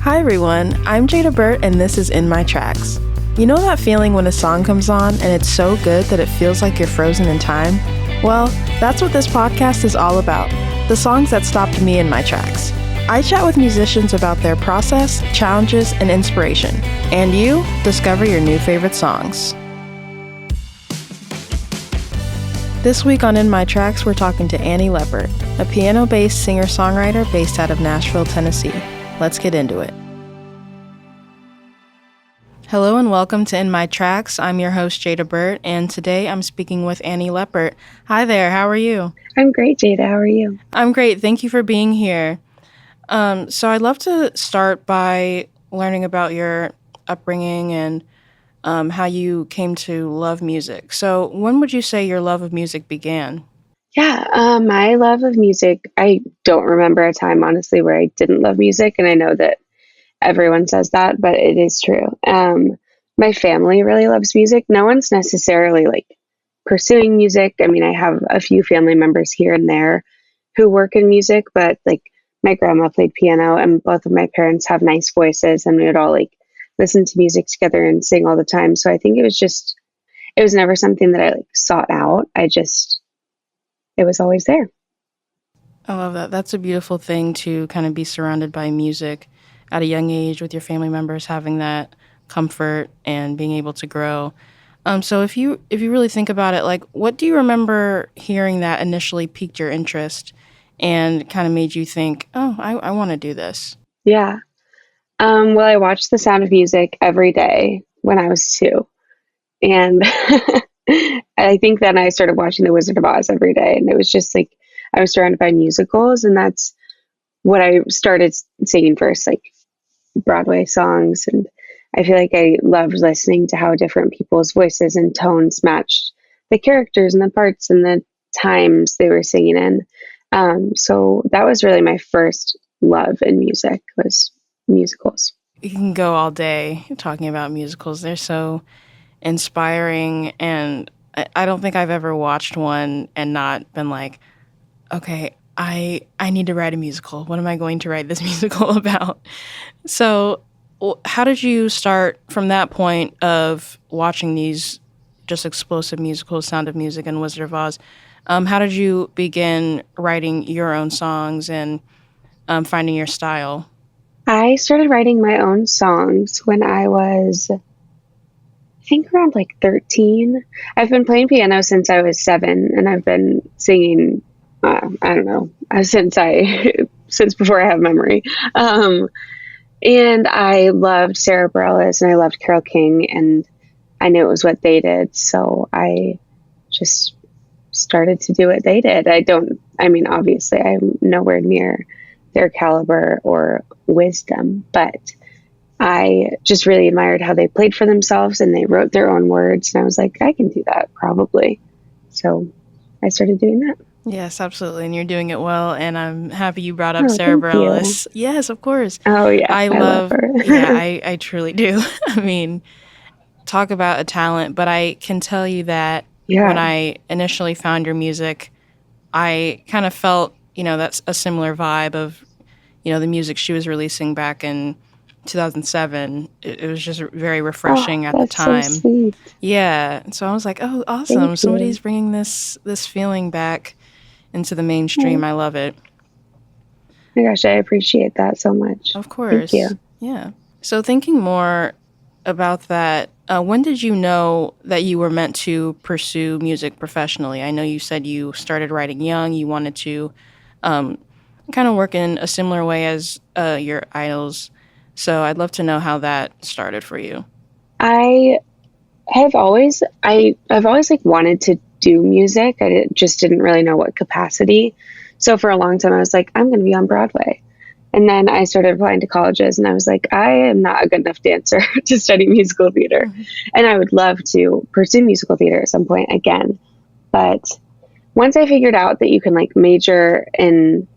Hi everyone, I'm Jada Burt and this is In My Tracks. You know that feeling when a song comes on and it's so good that it feels like you're frozen in time? Well, that's what this podcast is all about, the songs that stopped me in my tracks. I chat with musicians about their process, challenges, and inspiration. And you discover your new favorite songs. This week on In My Tracks, we're talking to Annie Leppert, a piano-based singer-songwriter based out of Nashville, Tennessee. Let's get into it. Hello and welcome to In My Tracks. I'm your host, Jada Burt, and today I'm speaking with Annie Leppert. Hi there, how are you? I'm great, Jada. How are you? I'm great. Thank you for being here. So I'd love to start by learning about your upbringing and how you came to love music. So when would you say your love of music began? My love of music, I don't remember a time, honestly, where I didn't love music. And I know that everyone says that, but it is true. My family really loves music. No one's necessarily pursuing music. I mean, I have a few family members here and there who work in music, but my grandma played piano and both of my parents have nice voices and we would all listen to music together and sing all the time. So I think it was never something that I sought out. It was always there. I love that. That's a beautiful thing to kind of be surrounded by music at a young age with your family members having that comfort and being able to grow. So if you really think about it, what do you remember hearing that initially piqued your interest and kind of made you think, oh, I want to do this? Yeah. Well, I watched The Sound of Music every day when I was 2. And I think then I started watching The Wizard of Oz every day. And it was just I was surrounded by musicals. And that's what I started singing first, Broadway songs. And I feel like I loved listening to how different people's voices and tones matched the characters and the parts and the times they were singing in. So that was really my first love in music, was musicals. You can go all day talking about musicals. They're so inspiring, and I don't think I've ever watched one and not been like, okay, I need to write a musical. What am I going to write this musical about? So how did you start from that point of watching these just explosive musicals, Sound of Music and Wizard of Oz? How did you begin writing your own songs and finding your style? I started writing my own songs when I was, I think, around 13. I've been playing piano since I was 7, and I've been singing, I don't know, since before I have memory. And I loved Sarah Bareilles and I loved Carole King, and I knew it was what they did. So I just started to do what they did. Obviously I'm nowhere near their caliber or wisdom, but I just really admired how they played for themselves and they wrote their own words. And I was like, I can do that probably. So I started doing that. Yes, absolutely. And you're doing it well. And I'm happy you brought up Sarah Bareilles. Yes, of course. Oh, yeah. I love her. Yeah, I truly do. I mean, talk about a talent. But I can tell you that when I initially found your music, I kind of felt, that's a similar vibe of, the music she was releasing back in 2007. It was just very refreshing at the time. So sweet. Yeah. So I was like, oh, awesome. Somebody's bringing this feeling back into the mainstream. I love it. Oh my gosh, I appreciate that so much. Of course. Thank you. Yeah. So thinking more about that, when did you know that you were meant to pursue music professionally? I know you said you started writing young. You wanted to kind of work in a similar way as your idols. So I'd love to know how that started for you. I've always wanted to do music. Just didn't really know what capacity. So for a long time I was like, I'm going to be on Broadway. And then I started applying to colleges and I was like, I am not a good enough dancer to study musical theater. Mm-hmm. And I would love to pursue musical theater at some point again. But once I figured out that you can major in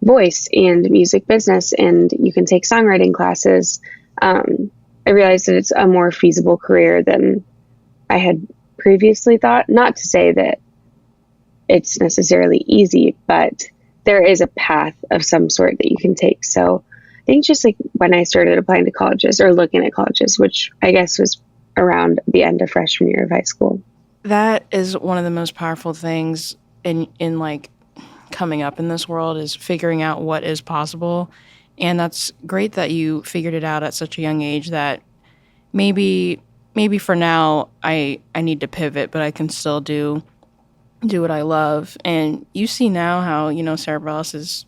voice and music business and you can take songwriting classes, I realized that it's a more feasible career than I had previously thought. Not to say that it's necessarily easy, but there is a path of some sort that you can take. So I think just like when I started applying to colleges or looking at colleges, which I guess was around the end of freshman year of high school. That is one of the most powerful things in like coming up in this world, is figuring out what is possible. And that's great that you figured it out at such a young age, that maybe for now I need to pivot, but I can still do what I love. And you see now how, Cervantes is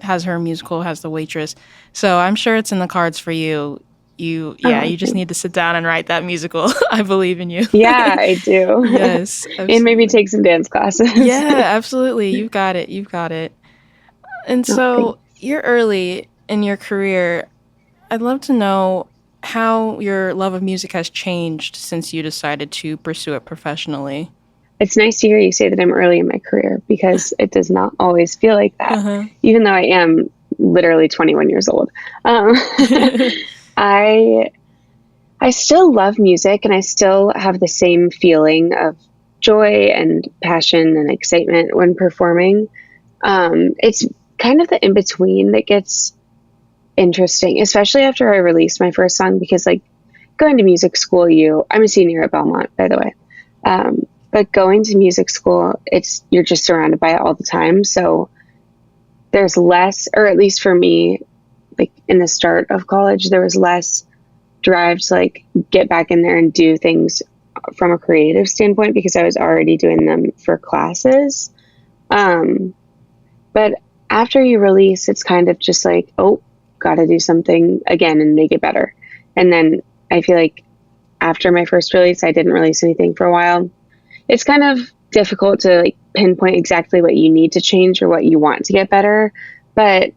has her musical, has The Waitress. So I'm sure it's in the cards for you. Oh, You just need to sit down and write that musical. I believe in you. yeah, I do. Yes, And maybe absolutely. take some dance classes. Yeah, absolutely. You've got it. You've got it. And Oh, so thanks. you're early in your career. I'd love to know how your love of music has changed since you decided to pursue it professionally. It's nice to hear you say that I'm early in my career because it does not always feel like that, Uh even though I am literally 21 years old. Um, huh. I I still love music and I still have the same feeling of joy and passion and excitement when performing. It's kind of the in between that gets interesting, especially after I released my first song, because like going to music school, I'm a senior at Belmont, by the way. But going to music school, you're just surrounded by it all the time. So there's less, or at least for me, like in the start of college, there was less drive to like get back in there and do things from a creative standpoint because I was already doing them for classes. Um, but after you release, it's kind of just like, oh, got to do something again and make it better. And then I feel like after my first release, I didn't release anything for a while. It's kind of difficult to like pinpoint exactly what you need to change or what you want to get better. But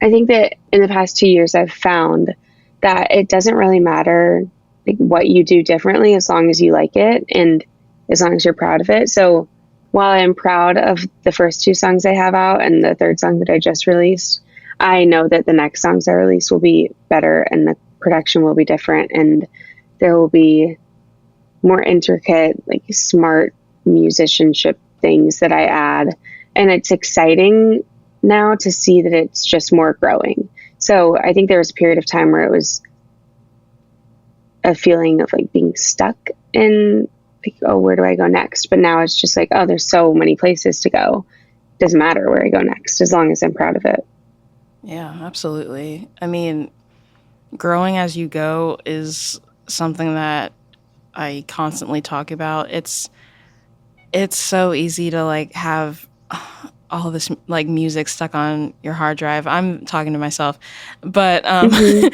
I think that in the past 2 years, I've found that it doesn't really matter like what you do differently as long as you like it and as long as you're proud of it. So while I'm proud of the first two songs I have out and the third song that I just released, I know that the next songs I release will be better and the production will be different and there will be more intricate, like smart musicianship things that I add. And it's exciting now to see that it's just more growing. So I think there was a period of time where it was a feeling of like being stuck in like, oh, where do I go next? But now it's just like, oh, there's so many places to go. Doesn't matter where I go next as long as I'm proud of it. Yeah, absolutely. I mean, growing as you go is something that I constantly talk about. It's so easy to like have all this like music stuck on your hard drive. I'm talking to myself, but Mm-hmm.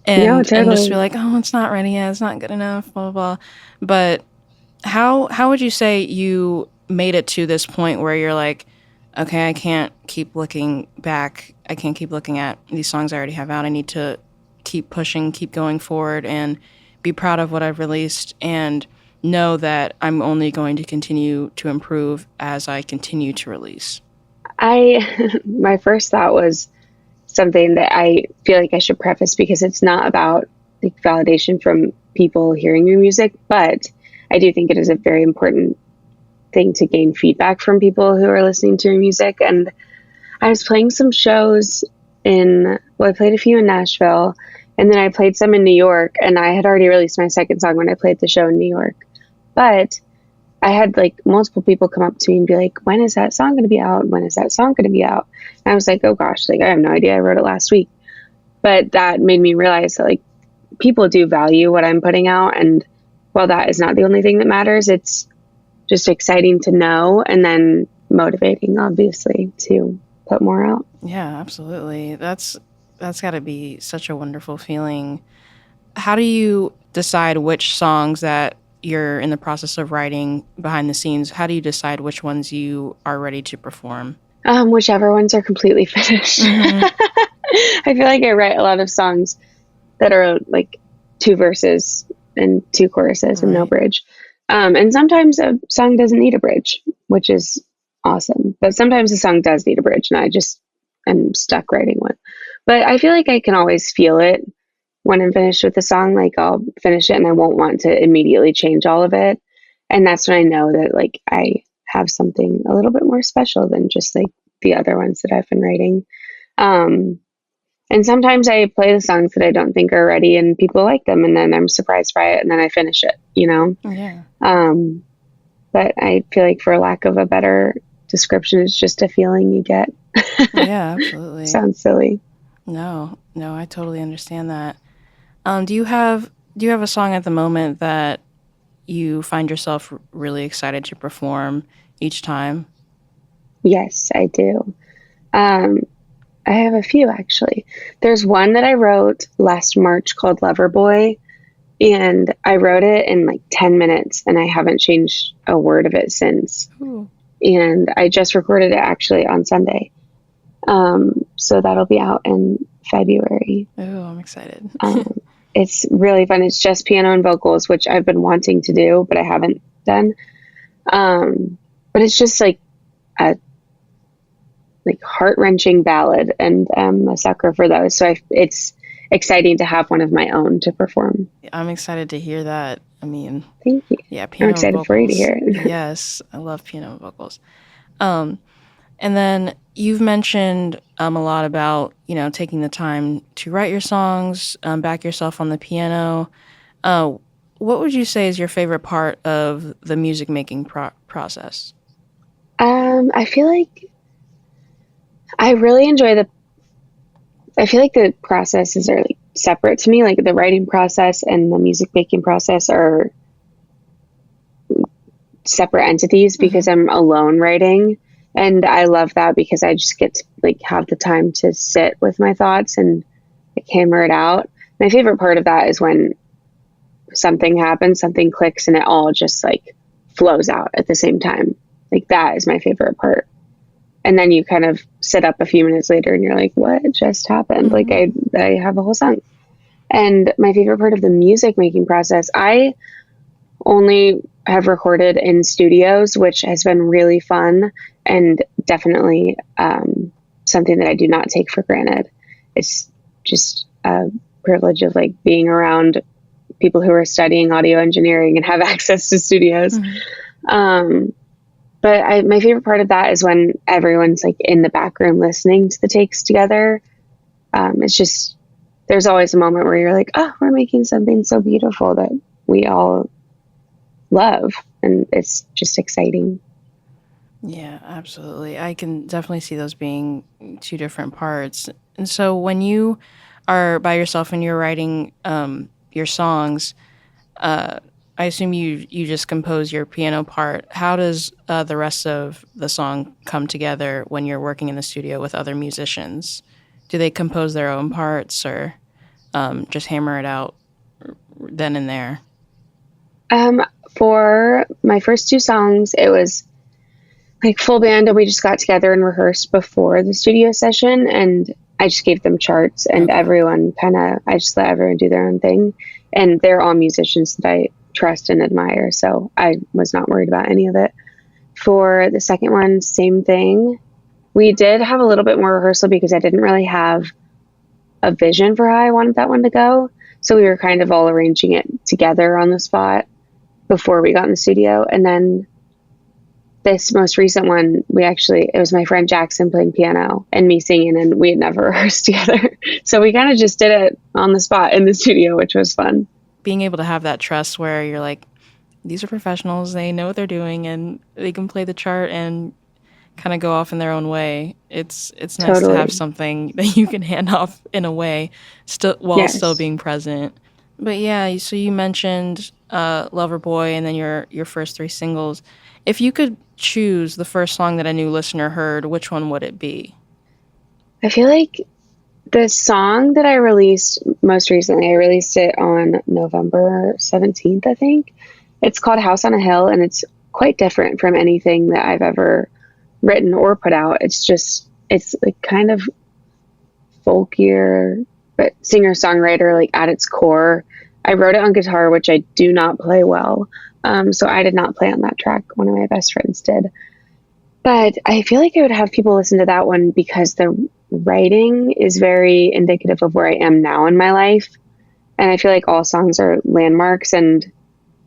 No, and just be totally. like, oh, it's not ready yet. It's not good enough. Blah blah blah. But how would you say you made it to this point where you're like, okay, I can't keep looking back. I can't keep looking at these songs I already have out. I need to keep pushing, keep going forward, and be proud of what I've released, and know that I'm only going to continue to improve as I continue to release. My first thought was something that I feel like I should preface because it's not about like validation from people hearing your music, but I do think it is a very important thing to gain feedback from people who are listening to your music. And I was playing some shows I played a few in Nashville and then I played some in New York and I had already released my second song when I played the show in New York. But I had like multiple people come up to me and be like, when is that song going to be out? When is that song going to be out? And I was like, oh gosh, like I have no idea. I wrote it last week. But that made me realize that like people do value what I'm putting out. And while that is not the only thing that matters, it's just exciting to know and then motivating, obviously, to put more out. Yeah, absolutely. That's got to be such a wonderful feeling. How do you decide which songs that you're in the process of writing behind the scenes? How do you decide which ones you are ready to perform? Whichever ones are completely finished. Mm-hmm. I feel like I write a lot of songs that are like two verses and two choruses and no Right. bridge. And sometimes a song doesn't need a bridge, which is awesome. But sometimes a song does need a bridge, and I just am stuck writing one. But I feel like I can always feel it when I'm finished with the song. Like I'll finish it and I won't want to immediately change all of it. And that's when I know that like I have something a little bit more special than just like the other ones that I've been writing. Um, And sometimes I play the songs that I don't think are ready and people like them, and then I'm surprised by it, and then I finish it, you know? Yeah. Um, but I feel like, for lack of a better description, it's just a feeling you get. Yeah, absolutely. Sounds silly. No, no, I totally understand that. Do you have a song at the moment that you find yourself really excited to perform each time? Yes, I do. Um, I have a few, actually. There's one that I wrote last March called Lover Boy, and I wrote it in like 10 minutes, and I haven't changed a word of it since. Ooh. And I just recorded it actually on Sunday. So that'll be out in February. Ooh, I'm excited. Um, it's really fun. It's just piano and vocals, which I've been wanting to do, but I haven't done. But it's just like a heart wrenching ballad, and I'm a sucker for those. So it's exciting to have one of my own to perform. I'm excited to hear that. I mean, Thank you. yeah, I'm piano and excited for you to vocals. hear it. Yes, I love piano and vocals. Um, and then you've mentioned a lot about, taking the time to write your songs, back yourself on the piano. Uh, what would you say is your favorite part of the music making process? I feel like I really enjoy I feel like the processes are like separate to me. Like the writing process and the music making process are separate entities Hmm. because I'm alone writing. And I love that because I just get to like have the time to sit with my thoughts and like hammer it out. My favorite part of that is when something happens, something clicks, and it all just like flows out at the same time. Like that is my favorite part. And then you kind of sit up a few minutes later and you're like, what just happened? Like Hmm. I have a whole song. And my favorite part of the music making process, I only have recorded in studios, which has been really fun and definitely something that I do not take for granted. It's just a privilege of like being around people who are studying audio engineering and have access to studios. Hmm. Um, but my favorite part of that is when everyone's like in the back room listening to the takes together. It's just, there's always a moment where you're like, oh, we're making something so beautiful that we all love. And it's just exciting. Yeah, absolutely. I can definitely see those being two different parts. And so when you are by yourself and you're writing your songs, uh, I assume you just compose your piano part. How does the rest of the song come together when you're working in the studio with other musicians? Do they compose their own parts or just hammer it out then and there? Um, for my first two songs, it was like full band, and we just got together and rehearsed before the studio session. And I just gave them charts, and Okay. I just let everyone do their own thing. And they're all musicians that I trust and admire. So I was not worried about any of it. For the second one, same thing. We did have a little bit more rehearsal because I didn't really have a vision for how I wanted that one to go. So we were kind of all arranging it together on the spot before we got in the studio. And then this most recent one, it was my friend Jackson playing piano and me singing, and we had never rehearsed together. So we kind of just did it on the spot in the studio, which was fun. Being able to have that trust where you're like, these are professionals, they know what they're doing, and they can play the chart and kind of go off in their own way. It's nice to have Totally. something that you can hand off in a way, still while still Yes. being present. But yeah, so you mentioned Lover Boy and then your first three singles. If you could choose the first song that a new listener heard, which one would it be? I feel like the song that I released most recently, I released it on November 17th, I think. It's called House on a Hill, and it's quite different from anything that I've ever written or put out. It's like kind of folkier, but singer-songwriter, like at its core. I wrote it on guitar, which I do not play well. So I did not play on that track. One of my best friends did. But I feel like I would have people listen to that one because the writing is very indicative of where I am now in my life. And I feel like all songs are landmarks. And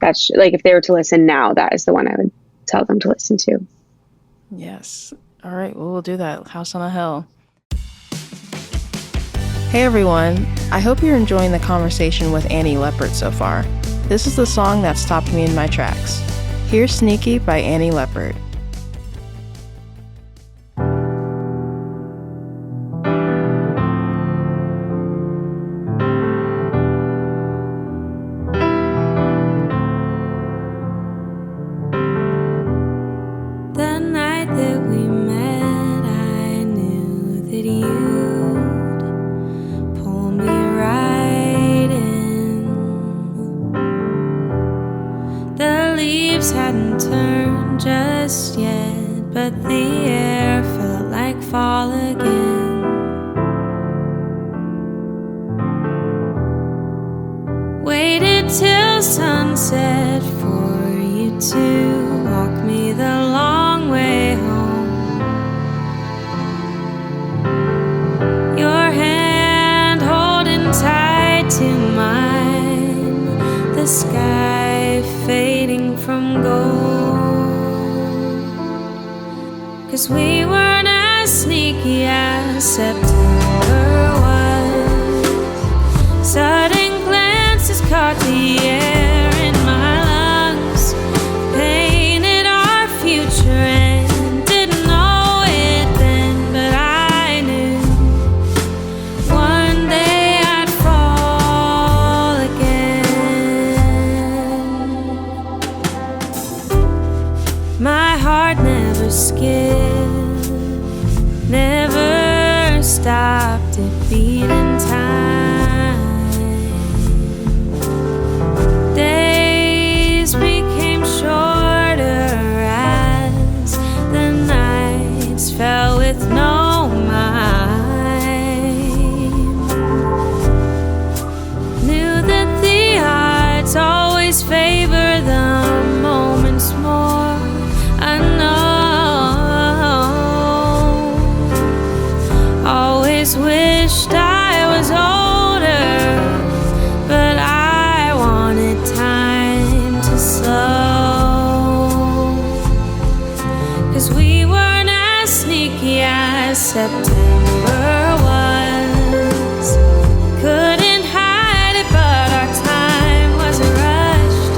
that's like, if they were to listen now, that is the one I would tell them to listen to. Yes. All right, well, we'll do that. House on a Hill. Hey everyone, I hope you're enjoying the conversation with Annie Leppert so far. This is the song that stopped me in my tracks. Here's Sneaky by Annie Leppert. The night that we met, I knew that you'd pull me right in. The leaves hadn't turned just yet, but the air felt like fall again. Waited till sunset for you to walk me the long way home. Your hand holding tight to mine, the sky fading from gold. 'Cause we weren't as sneaky as September was. Sudden glances caught the air in my lungs, painted our future and didn't know it then, but I knew one day I'd fall again. My heart never skipped, never stopped it beating time. Days became shorter as the nights fell with no mime. Knew that the odds always favor the moments more unknown. Always wished I was older, but I wanted time to slow. 'Cause we weren't as sneaky as September was. Couldn't hide it, but our time wasn't rushed.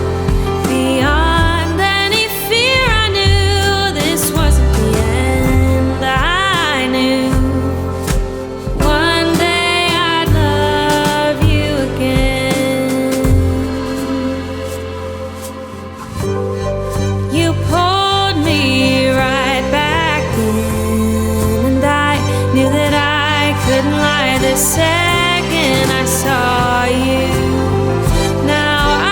Beyond any fear, I knew this wasn't the end. I knew one day I'd love you again. You pulled me right back in, and I knew that I couldn't lie the second I saw you. Now I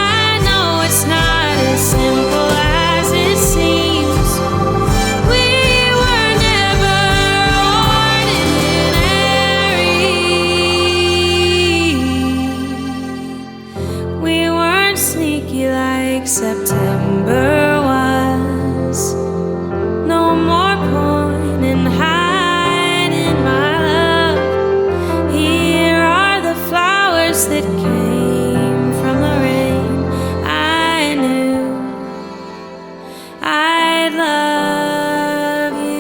know it's not as simple as it seems. We were never ordinary. We weren't sneaky like September was. No more point in hiding my love. Here are the flowers that came from the rain. I knew I'd love you.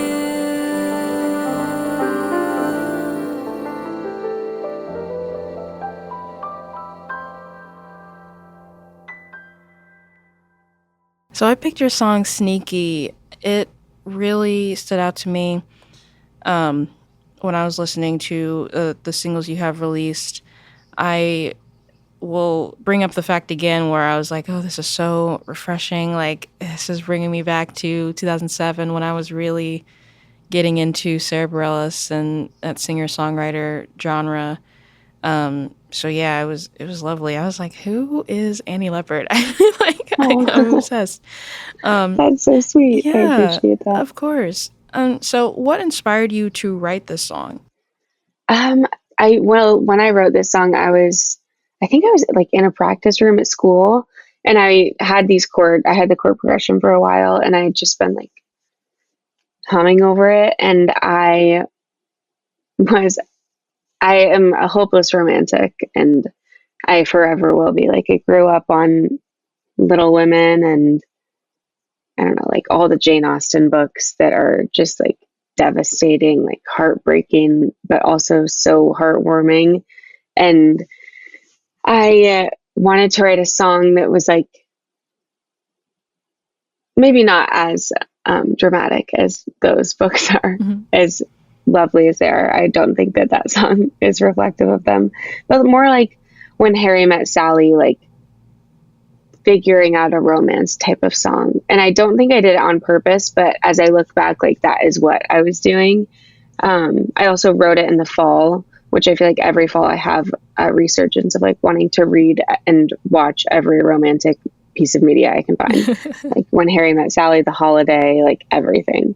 So I picked your song Sneaky. It really stood out to me when I was listening to the singles you have released. I will bring up the fact again where I was like, oh, this is so refreshing. Like, this is bringing me back to 2007 when I was really getting into Sarah Bareilles and that singer-songwriter genre. So yeah, it was lovely. I was like, who is Annie Leppert? I'm Oh, obsessed. Um, that's so sweet. I yeah, appreciate that. of course. So what inspired you to write this song? Um, well, when I wrote this song, I think I was like in a practice room at school, and I had the chord progression for a while, and I had just been like humming over it, and was, I am a hopeless romantic, and I forever will be. Like, I grew up on Little Women and I don't know, like all the Jane Austen books that are just like devastating, like heartbreaking, but also so heartwarming. And I wanted to write a song that was like maybe not as dramatic as those books are, Mm-hmm. as lovely as they are. I don't think that that song is reflective of them, but more like When Harry Met Sally, like figuring out a romance type of song. And I don't think I did it on purpose, but as I look back, like that is what I was doing. I also wrote it in the fall, which I feel like every fall I have a resurgence of like wanting to read and watch every romantic piece of media I can find. Like When Harry Met Sally, The Holiday, like everything.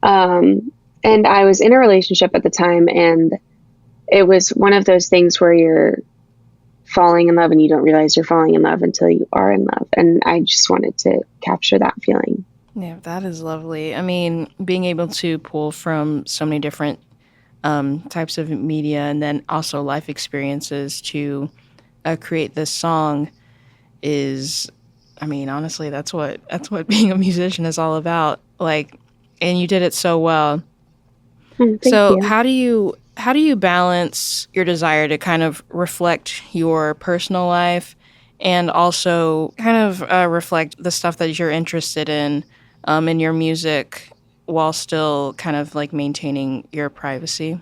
And I was in a relationship at the time, and it was one of those things where you're falling in love and you don't realize you're falling in love until you are in love. And I just wanted to capture that feeling. Yeah, that is lovely. I mean, being able to pull from so many different types of media and then also life experiences to create this song is, I mean, honestly, that's what being a musician is all about. Like, and you did it so well. Thank So you. how do you balance your desire to kind of reflect your personal life and also kind of reflect the stuff that you're interested in your music while still kind of like maintaining your privacy?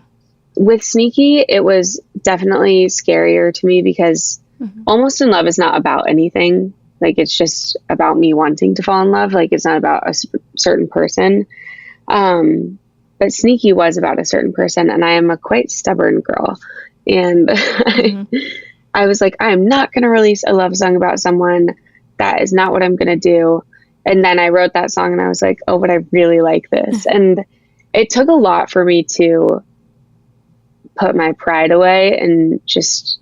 With Sneaky, it was definitely scarier to me because Almost in Love is not about anything. Like, it's just about me wanting to fall in love. Like, it's not about a certain person. But Sneaky was about a certain person, and I am a quite stubborn girl. And I was like, I am not going to release a love song about someone. That is not what I'm going to do. And then I wrote that song, and I was like, oh, but I really like this. And it took a lot for me to put my pride away and just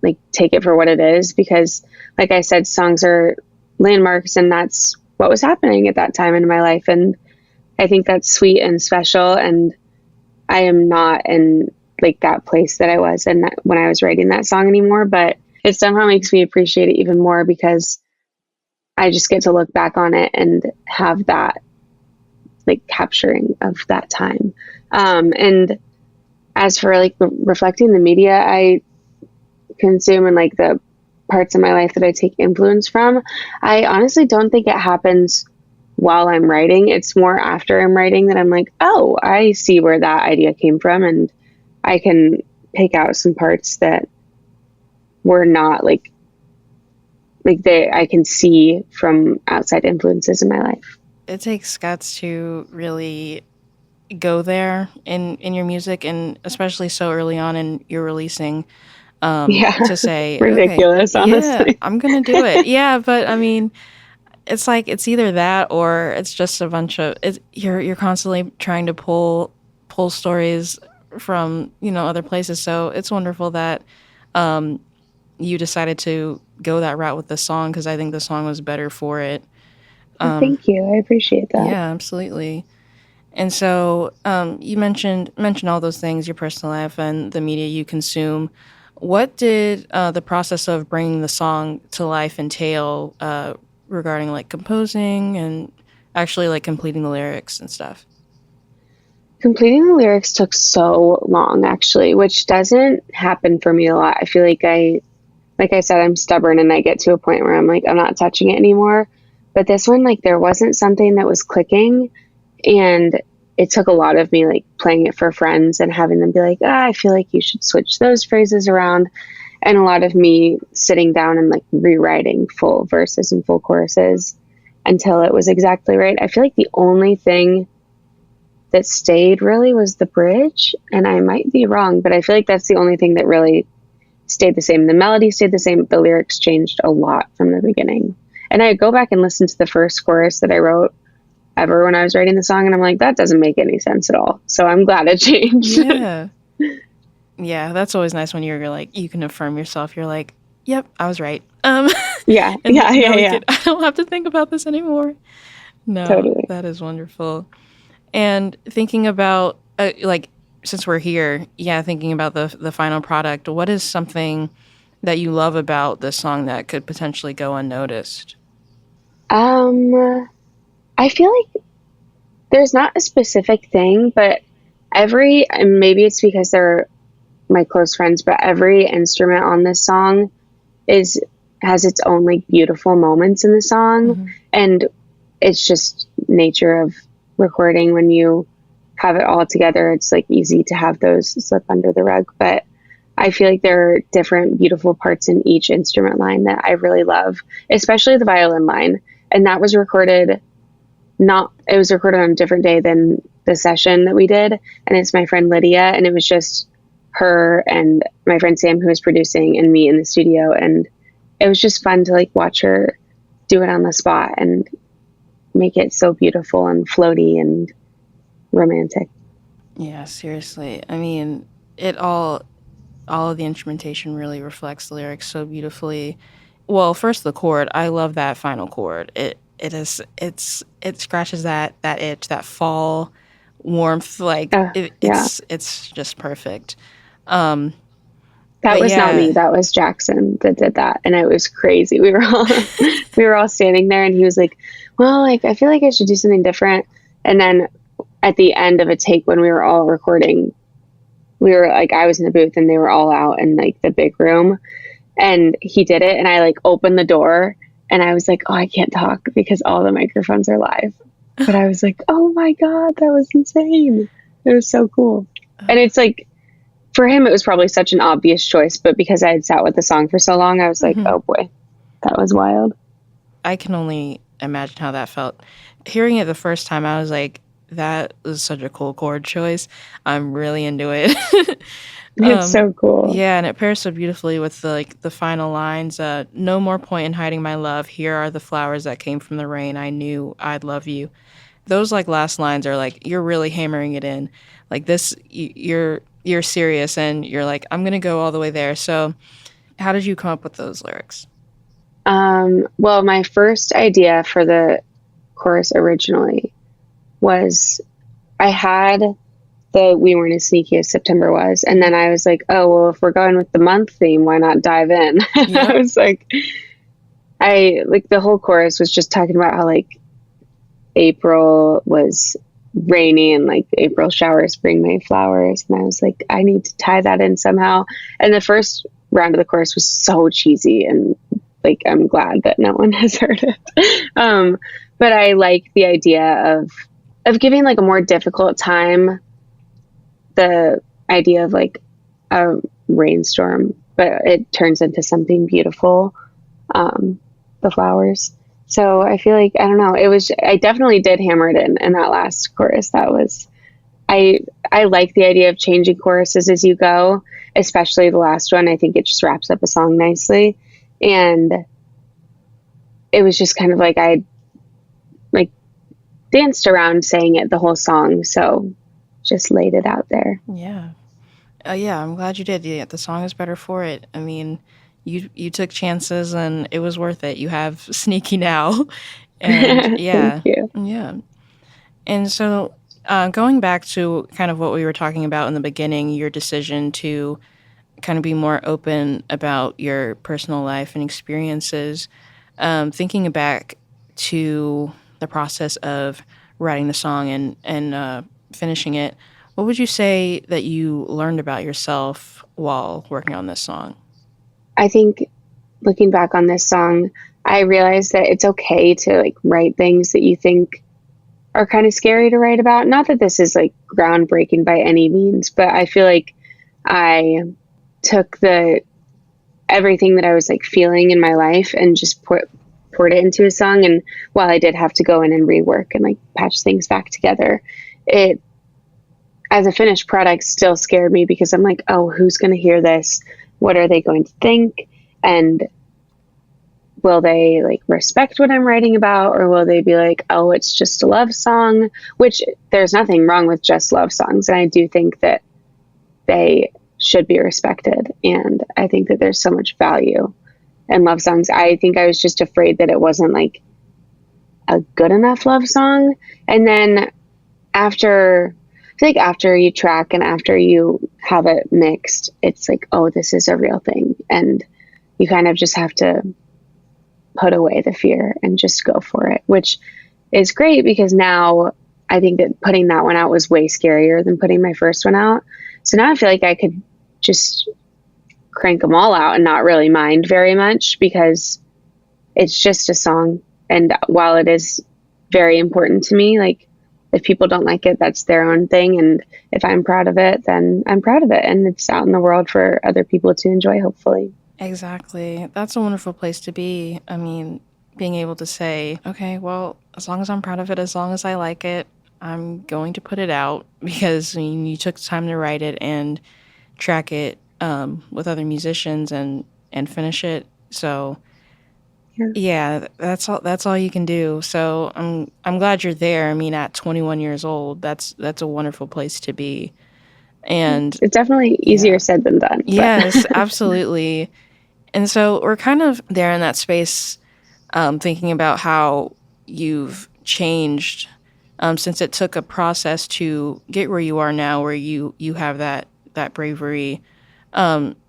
like take it for what it is, because like I said, songs are landmarks, and that's what was happening at that time in my life. And I think that's sweet and special. And I am not in like that place that I was in when I was writing that song anymore, but it somehow makes me appreciate it even more because I just get to look back on it and have that like capturing of that time. And as for like reflecting the media I consume and like the parts of my life that I take influence from, I honestly don't think it happens while I'm writing. It's more after I'm writing that I'm like, oh, I see where that idea came from, and I can pick out some parts that were not like they I can see from outside influences in my life. It takes guts to really go there in your music, and especially so early on in your releasing, to say, ridiculous, okay, yeah, honestly. I'm gonna do it. Yeah, but I mean, it's like it's either that or it's just a bunch of you're constantly trying to pull stories from other places. So it's wonderful that you decided to go that route with the song, because I think the song was better for it. Thank you. I appreciate that. Yeah, absolutely. And so you mentioned all those things, your personal life and the media you consume. What did the process of bringing the song to life entail regarding like composing and actually like completing the lyrics and stuff? Completing the lyrics took so long, actually, which doesn't happen for me a lot. I feel like like I said, I'm stubborn, and I get to a point where I'm like, I'm not touching it anymore. But this one, like, there wasn't something that was clicking, and it took a lot of me like playing it for friends and having them be like, I feel like you should switch those phrases around, and a lot of me sitting down and like rewriting full verses and full choruses until it was exactly right. I feel like the only thing that stayed really was the bridge, and I might be wrong, but I feel like that's the only thing that really stayed the same. The melody stayed the same, the lyrics changed a lot from the beginning. And I go back and listen to the first chorus that I wrote ever when I was writing the song, and I'm like, that doesn't make any sense at all. So I'm glad it changed. Yeah. Yeah, that's always nice when you're like, you can affirm yourself. You're like, yep, I was right. Yeah. I don't have to think about this anymore. No, Totally. That is wonderful. And thinking about like, since we're here, thinking about the final product, what is something that you love about this song that could potentially go unnoticed? I feel like There's not a specific thing, but and maybe it's because they're my close friends, but every instrument on this song has its own like beautiful moments in the song. Mm-hmm. And it's just nature of recording. When you have it all together, it's like easy to have those slip under the rug. But I feel like there are different beautiful parts in each instrument line that I really love, especially the violin line. And that was recorded it was recorded on a different day than the session that we did. And it's my friend Lydia, and it was just her and my friend Sam who was producing and me in the studio. And it was just fun to like watch her do it on the spot and make it so beautiful and floaty and romantic. Yeah, seriously. I mean, all of the instrumentation really reflects the lyrics so beautifully. Well, first the chord. I love that final chord. It scratches that itch, that fall warmth. Like it's just perfect. That But was not yeah, me. That was Jackson that did that, and it was crazy. We were all standing there, and he was like, "Well, like I feel like I should do something different." And then at the end of a take, when we were all recording, we were like, I was in the booth, and they were all out in like the big room, and he did it, and I like opened the door, and I was like, "Oh, I can't talk because all the microphones are live." But I was like, "Oh my God, that was insane! It was so cool." And it's like, for him, it was probably such an obvious choice, but because I had sat with the song for so long, I was like, oh boy, that was wild. I can only imagine how that felt. Hearing it the first time, I was like, that was such a cool chord choice. I'm really into it. It's so cool. Yeah, and it pairs so beautifully with the final lines. No more point in hiding my love. Here are the flowers that came from the rain. I knew I'd love you. Those like last lines are like, you're really hammering it in. Like this, you're serious, and you're like, I'm gonna go all the way there. So, how did you come up with those lyrics? Well, my first idea for the chorus originally was I had the "We Weren't as Sneaky as September Was," and then I was like, oh well, if we're going with the month theme, why not dive in? Yep. I was like, the whole chorus was just talking about how like April was rainy and like April showers bring May flowers, and I was like, I need to tie that in somehow. And the first round of the chorus was so cheesy, and like I'm glad that no one has heard it. But I like the idea of giving like a more difficult time the idea of like a rainstorm, but it turns into something beautiful, the flowers. So I feel like, I don't know, I definitely did hammer it in that last chorus. I like the idea of changing choruses as you go, especially the last one. I think it just wraps up a song nicely. And it was just kind of like, I like danced around saying it the whole song. So just laid it out there. Yeah. Yeah, I'm glad you did. Yeah, the song is better for it. I mean, you took chances and it was worth it. You have Sneaky now. And yeah. Thank you. Yeah. And so going back to kind of what we were talking about in the beginning, your decision to kind of be more open about your personal life and experiences, thinking back to the process of writing the song and finishing it, what would you say that you learned about yourself while working on this song? I think looking back on this song, I realized that it's okay to like write things that you think are kind of scary to write about. Not that this is like groundbreaking by any means, but I feel like I took everything that I was like feeling in my life and just poured it into a song. And while I did have to go in and rework and like patch things back together, it, as a finished product, still scared me because I'm like, oh, who's going to hear this? What are they going to think? And will they like respect what I'm writing about? Or will they be like, oh, it's just a love song? Which there's nothing wrong with just love songs. And I do think that they should be respected. And I think that there's so much value in love songs. I think I was just afraid that it wasn't like a good enough love song. And then I feel like after you track and after you have it mixed, it's like, oh, this is a real thing. And you kind of just have to put away the fear and just go for it, which is great because now I think that putting that one out was way scarier than putting my first one out. So now I feel like I could just crank them all out and not really mind very much, because it's just a song. And while it is very important to me, like, if people don't like it, that's their own thing. And if I'm proud of it, then I'm proud of it. And it's out in the world for other people to enjoy, hopefully. Exactly. That's a wonderful place to be. I mean, being able to say, okay, well, as long as I'm proud of it, as long as I like it, I'm going to put it out, because I mean, you took the time to write it and track it with other musicians and finish it. So yeah, that's all you can do. So I'm glad you're there. I mean, at 21 years old, that's a wonderful place to be. And it's definitely easier said than done. Yes, absolutely. And so we're kind of there in that space, thinking about how you've changed since it took a process to get where you are now, where you have that bravery.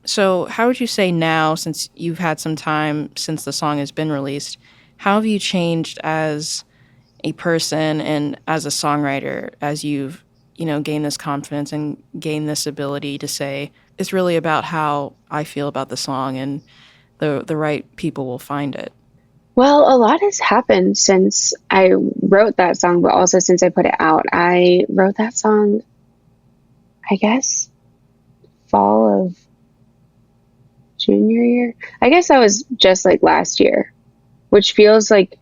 So how would you say now, since you've had some time since the song has been released, how have you changed as a person and as a songwriter, as you've, gained this confidence and gained this ability to say, it's really about how I feel about the song, and the right people will find it? Well, a lot has happened since I wrote that song, but also since I put it out. I wrote that song, I guess, fall of junior year. I guess that was just like last year, which feels like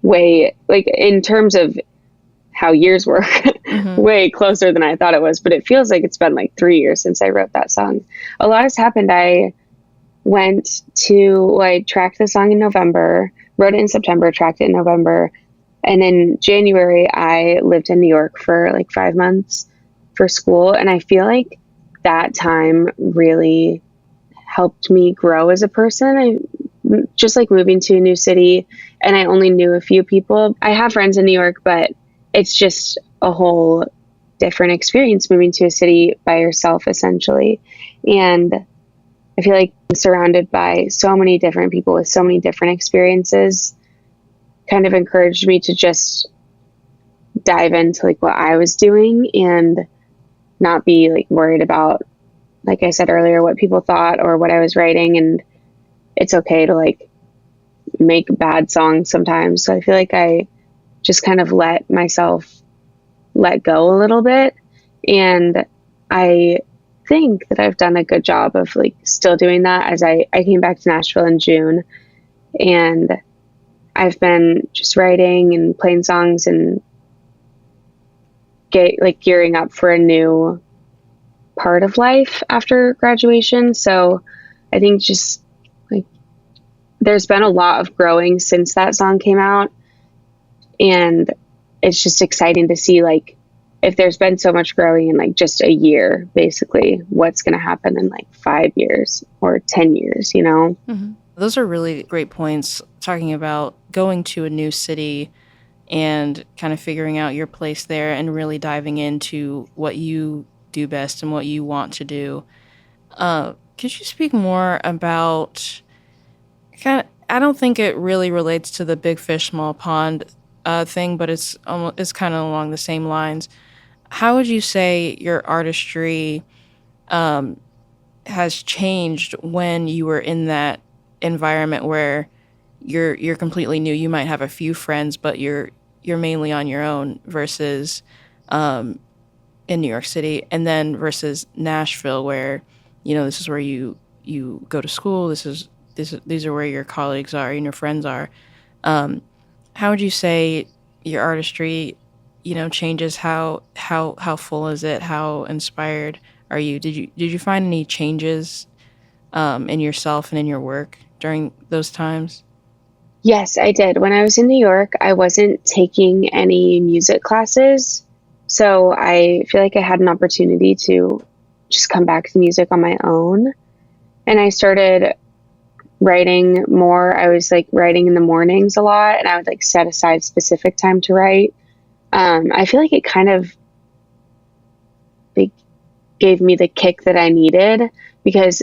way, like, in terms of how years work, way closer than I thought it was. But it feels like it's been like 3 years since I wrote that song. A lot has happened. I tracked the song in November, wrote it in September, tracked it in November. And in January, I lived in New York for like 5 months for school. And I feel like that time really helped me grow as a person. I just like moving to a new city, and I only knew a few people. I have friends in New York, but it's just a whole different experience moving to a city by yourself, essentially. And I feel like surrounded by so many different people with so many different experiences kind of encouraged me to just dive into like what I was doing and not be like worried about, like I said earlier, what people thought or what I was writing. And it's okay to like make bad songs sometimes. So I feel like I just kind of let myself let go a little bit. And I think that I've done a good job of like still doing that, as I came back to Nashville in June, and I've been just writing and playing songs and gearing up for a new part of life after graduation. So I think just like there's been a lot of growing since that song came out, and it's just exciting to see like if there's been so much growing in like just a year, basically, what's going to happen in like 5 years or 10 years, Those are really great points, talking about going to a new city and kind of figuring out your place there and really diving into what you do best and what you want to do. Could you speak more about I don't think it really relates to the big fish, small pond thing, but it's kind of along the same lines. How would you say your artistry has changed when you were in that environment where you're completely new? You might have a few friends, but you're mainly on your own, versus in New York City, and then versus Nashville, where this is where you go to school. These are where your colleagues are and your friends are. How would you say your artistry changes? How full is it? How inspired are you? Did you find any changes in yourself and in your work during those times? Yes, I did. When I was in New York, I wasn't taking any music classes. So I feel like I had an opportunity to just come back to music on my own. And I started writing more. I was like writing in the mornings a lot, and I would like set aside specific time to write. I feel like it kind of gave me the kick that I needed, because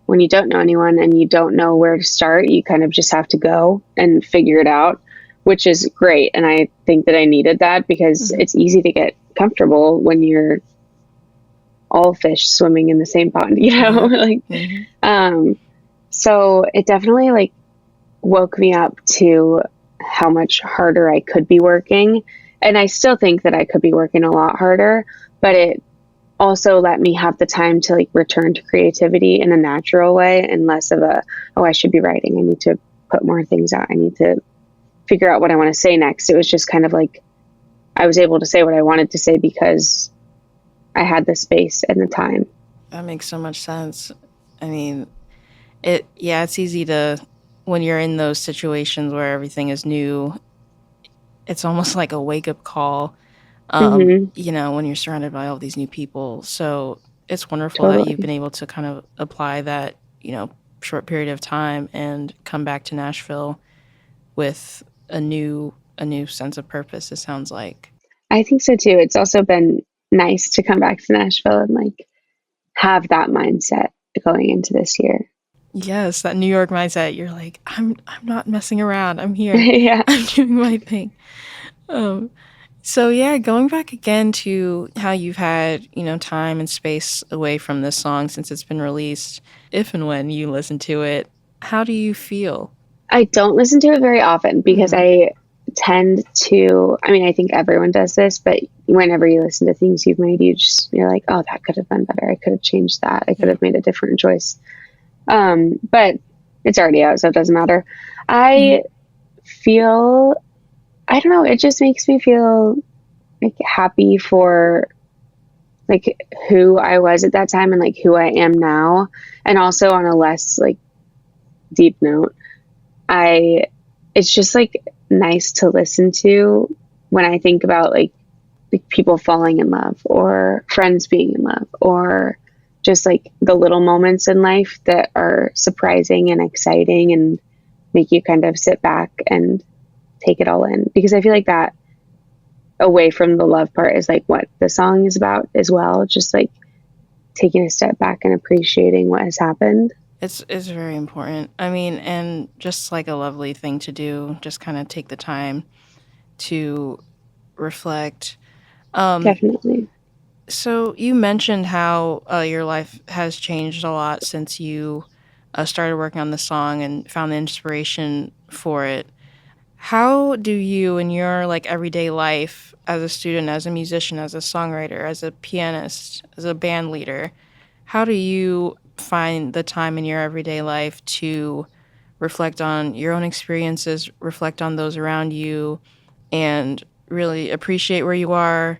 when you don't know anyone and you don't know where to start, you kind of just have to go and figure it out. which is great. And I think that I needed that because it's easy to get comfortable when you're all fish swimming in the same pond, you know, like, so it definitely like woke me up to how much harder I could be working. And I still think that I could be working a lot harder, but it also let me have the time to like return to creativity in a natural way and less of a, oh, I should be writing. I need to put more things out. I need to figure out what I want to say next. It was just kind of like I was able to say what I wanted to say because I had the space and the time. That makes so much sense. I mean, it's easy to, when you're in those situations where everything is new, it's almost like a wake up call, you know, when you're surrounded by all these new people. So it's wonderful that you've been able to kind of apply that, you know, short period of time and come back to Nashville with a new sense of purpose, it sounds like. I think so too. It's also been nice to come back to Nashville and like have that mindset going into this year. Yes, that New York mindset. You're like, I'm not messing around. I'm here. Yeah. I'm doing my thing. So yeah, going back again to how you've had, you know, time and space away from this song since it's been released, if and when you listen to it, how do you feel? I don't listen to it very often because I tend to, I mean, I think everyone does this, but whenever you listen to things you've made, you're like, oh, that could have been better. I could have changed that. I could have made a different choice. But it's already out, so it doesn't matter. I feel, I don't know, it just makes me feel like happy for like who I was at that time and like who I am now. And also on a less like deep note, it's just like nice to listen to when I think about like people falling in love or friends being in love or just like the little moments in life that are surprising and exciting and make you kind of sit back and take it all in. Because I feel like that away from the love part is like what the song is about as well. Just like taking a step back and appreciating what has happened. It's very important. I mean, and just like a lovely thing to do, just kind of take the time to reflect. Definitely. So you mentioned how your life has changed a lot since you started working on the song and found the inspiration for it. How do you, in your like everyday life, as a student, as a musician, as a songwriter, as a pianist, as a band leader, how do you find the time in your everyday life to reflect on your own experiences, reflect on those around you, and really appreciate where you are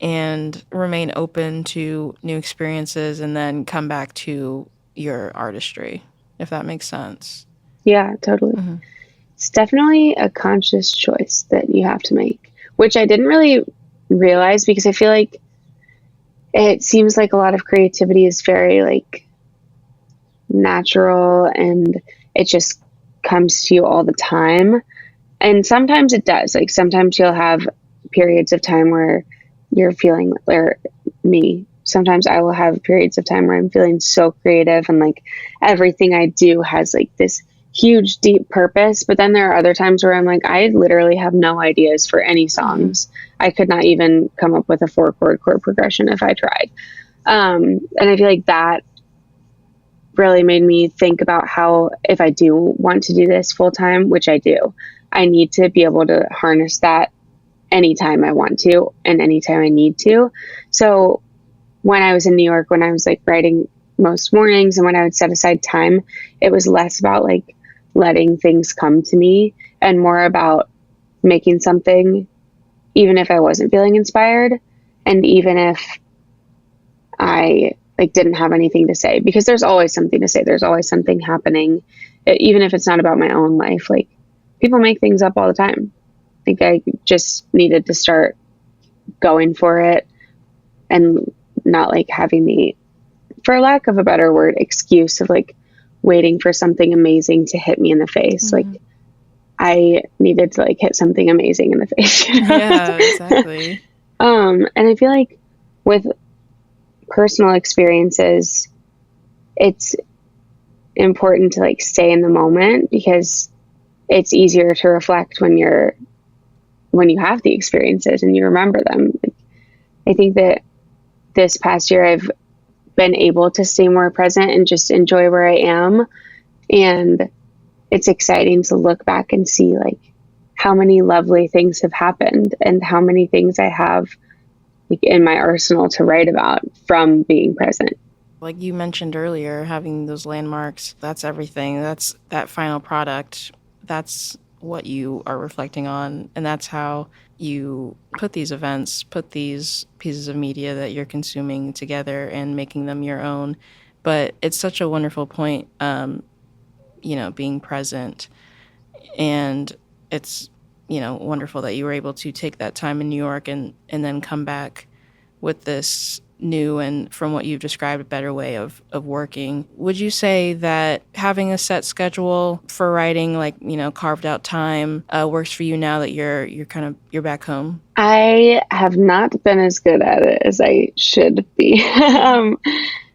and remain open to new experiences and then come back to your artistry, if that makes sense? Yeah, totally. It's definitely a conscious choice that you have to make, which I didn't really realize because I feel like it seems like a lot of creativity is very like natural and it just comes to you all the time. And sometimes it does. Like sometimes you'll have periods of time where you're feeling, or me, sometimes I will have periods of time where I'm feeling so creative and like everything I do has like this huge deep purpose. But then there are other times where I'm like, I literally have no ideas for any songs. I could not even come up with a 4-chord chord progression if I tried. And I feel like that really made me think about how if I do want to do this full time, which I do, I need to be able to harness that anytime I want to and anytime I need to. So when I was in New York, when I was like writing most mornings and when I would set aside time, it was less about like letting things come to me and more about making something, even if I wasn't feeling inspired and even if I like didn't have anything to say, because there's always something to say. There's always something happening, even if it's not about my own life. Like people make things up all the time. I think I just needed to start going for it and not like having the, for lack of a better word, excuse of like waiting for something amazing to hit me in the face. Like I needed to like hit something amazing in the face. Yeah, exactly. And I feel like with personal experiences, it's important to like stay in the moment because it's easier to reflect when you have the experiences and you remember them. I think that this past year I've been able to stay more present and just enjoy where I am. And it's exciting to look back and see like how many lovely things have happened and how many things I have like in my arsenal to write about from being present. Like you mentioned earlier, having those landmarks, that's everything. That's that final product. That's what you are reflecting on. And that's how you put these events, put these pieces of media that you're consuming together and making them your own. But it's such a wonderful point, being present. And it's, wonderful that you were able to take that time in New York and then come back with this new and, from what you've described, a better way of working. Would you say that having a set schedule for writing, like, carved out time, works for you now that you're back home? I have not been as good at it as I should be. I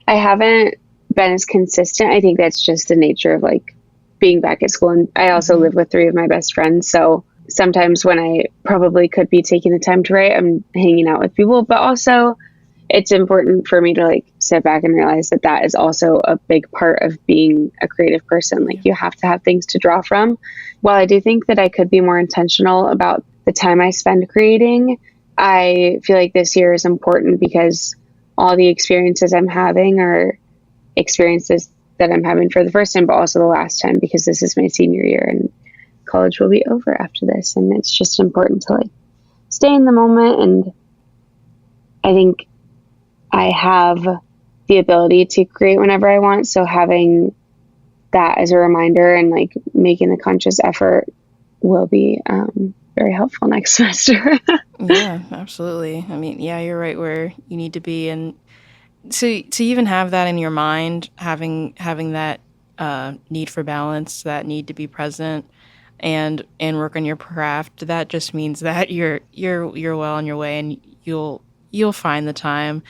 haven't been as consistent. I think that's just the nature of like being back at school. And I also live with 3 of my best friends. So sometimes when I probably could be taking the time to write, I'm hanging out with people, but also it's important for me to like sit back and realize that that is also a big part of being a creative person. Like you have to have things to draw from. While I do think that I could be more intentional about the time I spend creating, I feel like this year is important because all the experiences I'm having are experiences that I'm having for the first time, but also the last time, because this is my senior year and college will be over after this. And it's just important to like stay in the moment. And I think I have the ability to create whenever I want. So having that as a reminder and like making the conscious effort will be very helpful next semester. Yeah, absolutely. I mean, yeah, you're right where you need to be. And to even have that in your mind, having that need for balance, that need to be present and work on your craft, that just means that you're well on your way, and you'll find the time.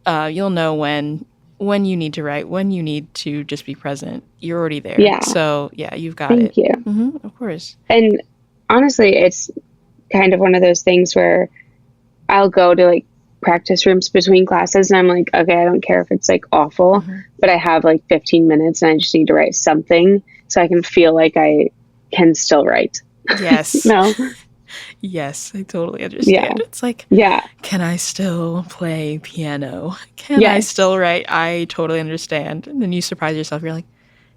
You'll know when you need to write, when you need to just be present. You're already there. Yeah. So yeah, you've got Thank it. you. Mm-hmm, of course. And honestly, it's kind of one of those things where I'll go to like practice rooms between classes and I'm like, okay, I don't care if it's like awful, but I have like 15 minutes and I just need to write something so I can feel like I can still write. Yes. No. Yes, I totally understand. Yeah. It's like, yeah, can I still play piano? Can I still write? I totally understand. And then you surprise yourself. You're like,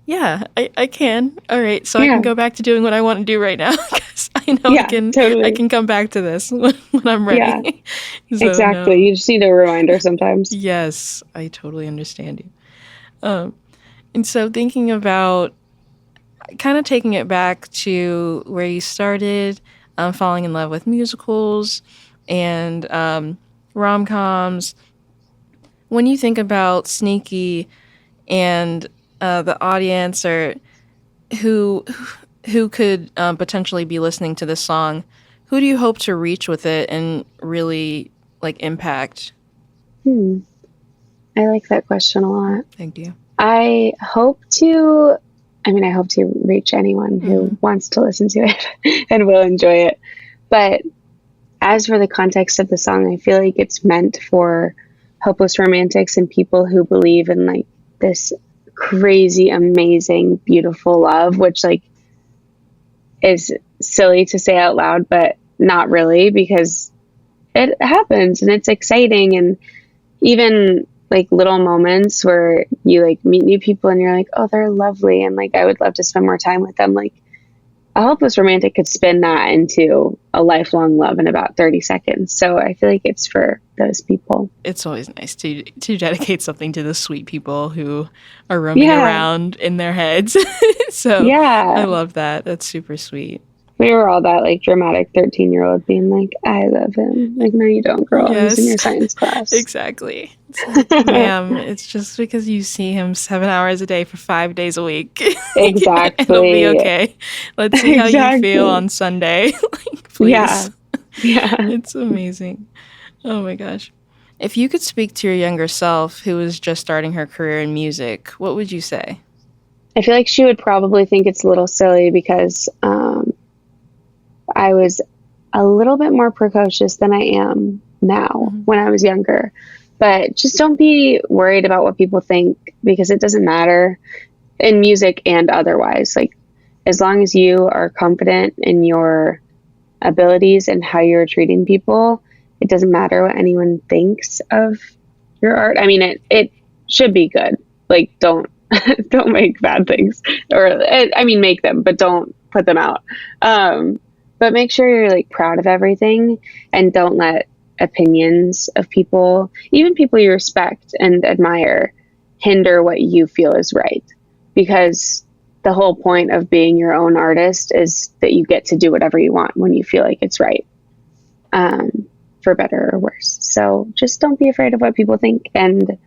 yeah, I can. All right, so I can go back to doing what I want to do right now because I know I can come back to this when I'm ready. Yeah, So, exactly. no. You just need a reminder sometimes. Yes, I totally understand you. And so thinking about kind of taking it back to where you started, falling in love with musicals and rom-coms. When you think about Sneaky and the audience or who could potentially be listening to this song, who do you hope to reach with it and really like impact? I like that question a lot. Thank you. I hope to reach anyone who wants to listen to it and will enjoy it. But as for the context of the song, I feel like it's meant for hopeless romantics and people who believe in like this crazy, amazing, beautiful love, which like is silly to say out loud, but not really, because it happens and it's exciting. And even like little moments where you like meet new people and you're like, oh, they're lovely, and like I would love to spend more time with them. Like a hopeless romantic could spin that into a lifelong love in about 30 seconds. So I feel like it's for those people. It's always nice to dedicate something to the sweet people who are roaming around in their heads. So I love that. That's super sweet. We were all that like dramatic 13-year-old being like, I love him. Like, no, you don't, girl. He's in your science class. Exactly. It's like, ma'am, it's just because you see him 7 hours a day for 5 days a week. Exactly. It'll be okay. Let's see how you feel on Sunday. Like, please. Yeah. It's amazing. Oh my gosh. If you could speak to your younger self who was just starting her career in music, what would you say? I feel like she would probably think it's a little silly because I was a little bit more precocious than I am now when I was younger. But just don't be worried about what people think, because it doesn't matter in music and otherwise. Like, as long as you are confident in your abilities and how you're treating people, it doesn't matter what anyone thinks of your art. I mean, it should be good. Like, don't don't make bad things, or I mean, make them, but don't put them out. But make sure you're like proud of everything, and don't let opinions of people, even people you respect and admire, hinder what you feel is right. Because the whole point of being your own artist is that you get to do whatever you want when you feel like it's right, for better or worse. So just don't be afraid of what people think, and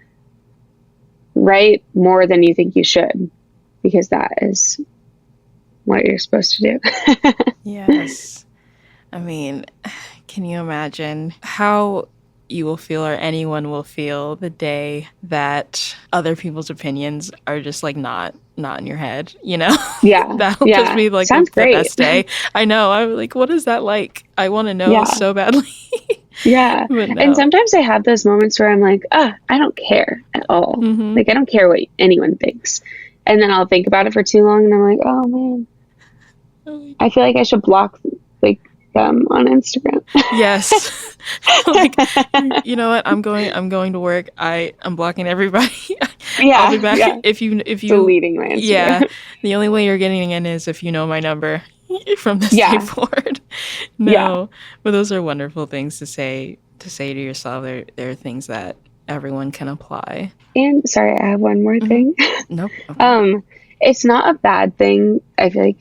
write more than you think you should, because that is what you're supposed to do. Yes. I mean, can you imagine how you will feel, or anyone will feel, the day that other people's opinions are just like not in your head, you know? Yeah. That'll Yeah. just be like Sounds the great. best day. I know. I'm like, what is that like? I want to know Yeah. so badly. Yeah. But no. And sometimes I have those moments where I'm like, I don't care at all. Like, I don't care what anyone thinks. And then I'll think about it for too long, and I'm like, oh man, I feel like I should block like them on Instagram. Yes. Like, you know what? I'm going to work. I'm blocking everybody. Yeah. I'll be back Yeah. if you Deleting my Instagram. Yeah. The only way you're getting in is if you know my number from this Yeah. day forward. No. Yeah. But those are wonderful things to say to yourself. They're things that everyone can apply. And sorry, I have one more thing. Nope. Okay. It's not a bad thing. I feel like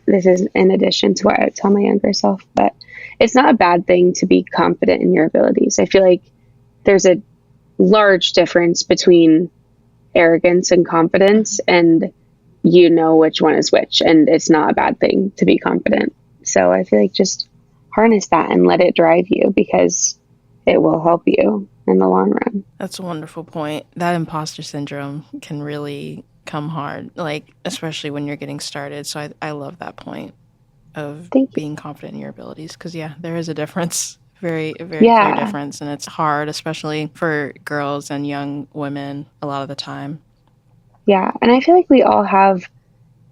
this is in addition to what I would tell my younger self, but it's not a bad thing to be confident in your abilities. I feel like there's a large difference between arrogance and confidence, and you know which one is which, and it's not a bad thing to be confident. So I feel like just harness that and let it drive you, because it will help you in the long run. That's a wonderful point. That imposter syndrome can really come hard, like especially when you're getting started. So I love that point of being confident in your abilities, because there is a difference, very clear difference, and it's hard, especially for girls and young women a lot of the time. Yeah, and I feel like we all have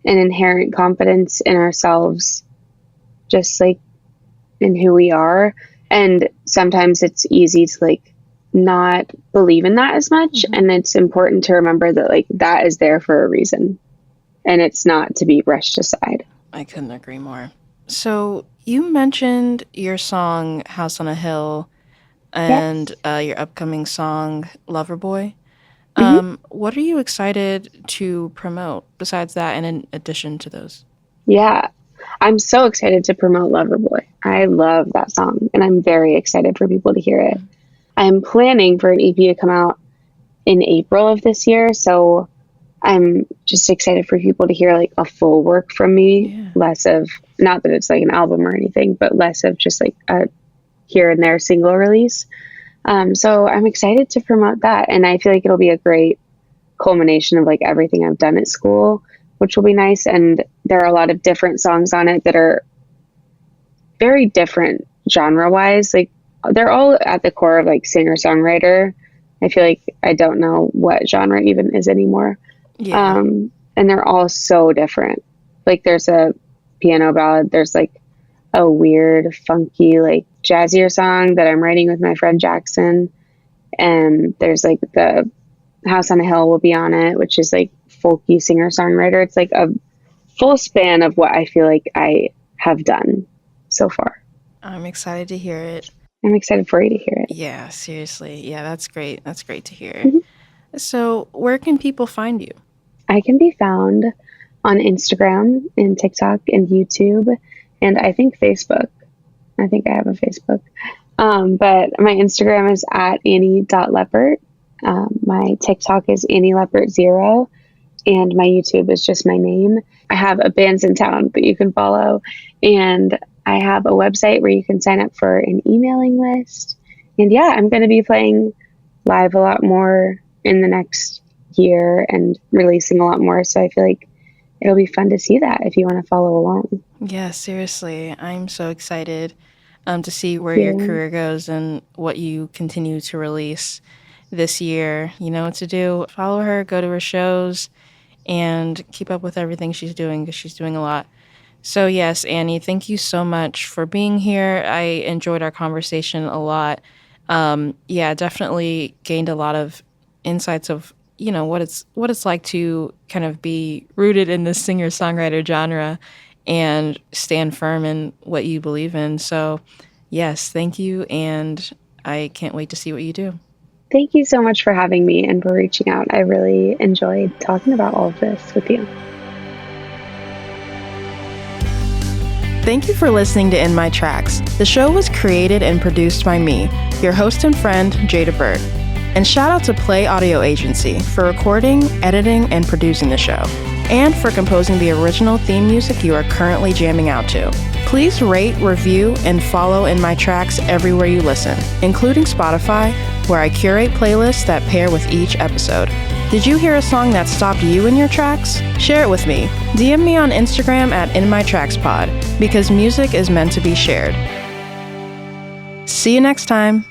an inherent confidence in ourselves, just like in who we are, and sometimes it's easy to like not believe in that as much, and it's important to remember that like that is there for a reason, and it's not to be brushed aside. I couldn't agree more. So you mentioned your song House on a Hill and your upcoming song Loverboy. What are you excited to promote besides that, and in addition to those? Yeah, I'm so excited to promote Loverboy. I love that song, and I'm very excited for people to hear it. I'm planning for an EP to come out in April of this year, so I'm just excited for people to hear like a full work from me, less of, not that it's like an album or anything, but less of just like a here and there single release. So I'm excited to promote that, and I feel like it'll be a great culmination of like everything I've done at school, which will be nice. And there are a lot of different songs on it that are very different genre wise. Like, they're all at the core of like singer-songwriter. I feel like I don't know what genre even is anymore. And they're all so different. Like, there's a piano ballad, there's like a weird, funky, like jazzier song that I'm writing with my friend Jackson, and there's like the House on a Hill will be on it, which is like folky singer-songwriter. It's like a full span of what I feel like I have done so far. I'm excited to hear it. I'm excited for you to hear it. Yeah, seriously. Yeah, that's great. That's great to hear. So where can people find you? I can be found on Instagram and TikTok and YouTube, and I think Facebook. I think I have a Facebook. But my Instagram is at Annie.Leppert. My TikTok is Annie Leppert 0, and my YouTube is just my name. I have a Bands in Town that you can follow, and I have a website where you can sign up for an emailing list. And yeah, I'm going to be playing live a lot more in the next year and releasing a lot more. So I feel like it'll be fun to see that if you want to follow along. Yeah, seriously. I'm so excited to see where your Yeah. career goes and what you continue to release this year. You know what to do. Follow her, go to her shows, and keep up with everything she's doing because she's doing a lot. So, yes, Annie, thank you so much for being here. I enjoyed our conversation a lot. Yeah, definitely gained a lot of insights of what it's like to kind of be rooted in this singer-songwriter genre and stand firm in what you believe in. So, yes, thank you, and I can't wait to see what you do. Thank you so much for having me and for reaching out. I really enjoyed talking about all of this with you. Thank you for listening to In My Tracks. The show was created and produced by me, your host and friend, Jada Burt. And shout out to Play Audio Agency for recording, editing, and producing the show, and for composing the original theme music you are currently jamming out to. Please rate, review, and follow In My Tracks everywhere you listen, including Spotify, where I curate playlists that pair with each episode. Did you hear a song that stopped you in your tracks? Share it with me. DM me on Instagram at InMyTracksPod, because music is meant to be shared. See you next time.